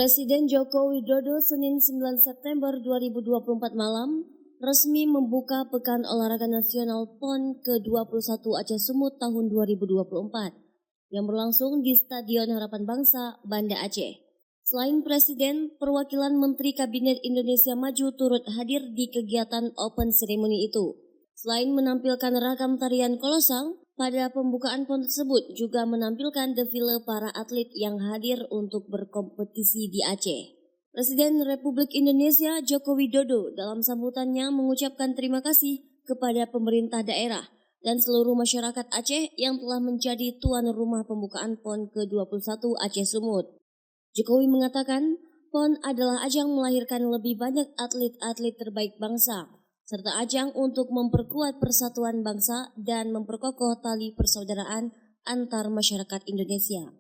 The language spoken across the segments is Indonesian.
Presiden Joko Widodo Senin 9 September 2024 malam resmi membuka Pekan Olahraga Nasional PON ke-21 Aceh Sumut tahun 2024 yang berlangsung di Stadion Harapan Bangsa, Banda Aceh. Selain Presiden, perwakilan Menteri Kabinet Indonesia Maju turut hadir di kegiatan open ceremony itu. Selain menampilkan ragam tarian kolosal, pada pembukaan PON tersebut juga menampilkan defile para atlet yang hadir untuk berkompetisi di Aceh. Presiden Republik Indonesia Joko Widodo dalam sambutannya mengucapkan terima kasih kepada pemerintah daerah dan seluruh masyarakat Aceh yang telah menjadi tuan rumah pembukaan PON ke-21 Aceh Sumut. Jokowi mengatakan PON adalah ajang melahirkan lebih banyak atlet-atlet terbaik bangsa, serta ajang untuk memperkuat persatuan bangsa dan memperkokoh tali persaudaraan antar masyarakat Indonesia.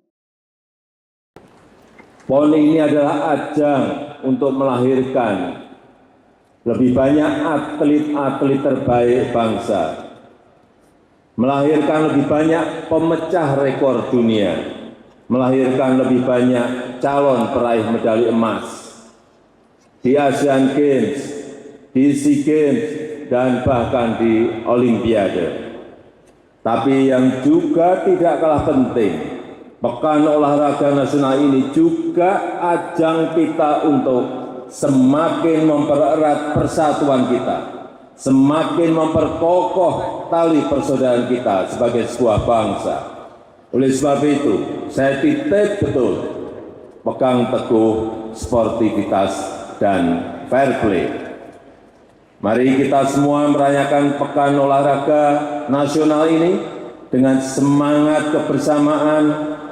PON ini adalah ajang untuk melahirkan lebih banyak atlet-atlet terbaik bangsa, melahirkan lebih banyak pemecah rekor dunia, melahirkan lebih banyak calon peraih medali emas di Asian Games, di SEA Games, dan bahkan di Olimpiade. Tapi yang juga tidak kalah penting, Pekan Olahraga Nasional ini juga ajang kita untuk semakin mempererat persatuan kita, semakin memperkokoh tali persaudaraan kita sebagai sebuah bangsa. Oleh sebab itu, saya titip betul, pegang teguh sportivitas dan fair play. Mari kita semua merayakan Pekan Olahraga Nasional ini dengan semangat kebersamaan,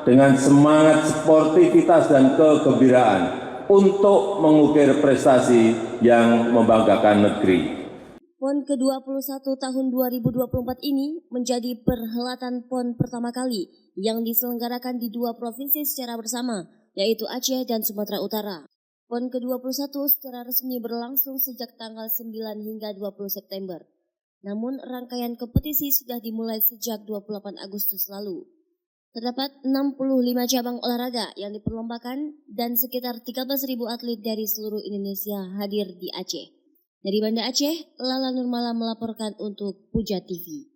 dengan semangat sportivitas dan kegembiraan untuk mengukir prestasi yang membanggakan negeri. PON ke-21 tahun 2024 ini menjadi perhelatan PON pertama kali yang diselenggarakan di dua provinsi secara bersama, yaitu Aceh dan Sumatera Utara. PON ke-21 secara resmi berlangsung sejak tanggal 9 hingga 20 September. Namun rangkaian kompetisi sudah dimulai sejak 28 Agustus lalu. Terdapat 65 cabang olahraga yang diperlombakan dan sekitar 13.000 atlet dari seluruh Indonesia hadir di Aceh. Dari Banda Aceh, Lala Nurmala melaporkan untuk Puja TV.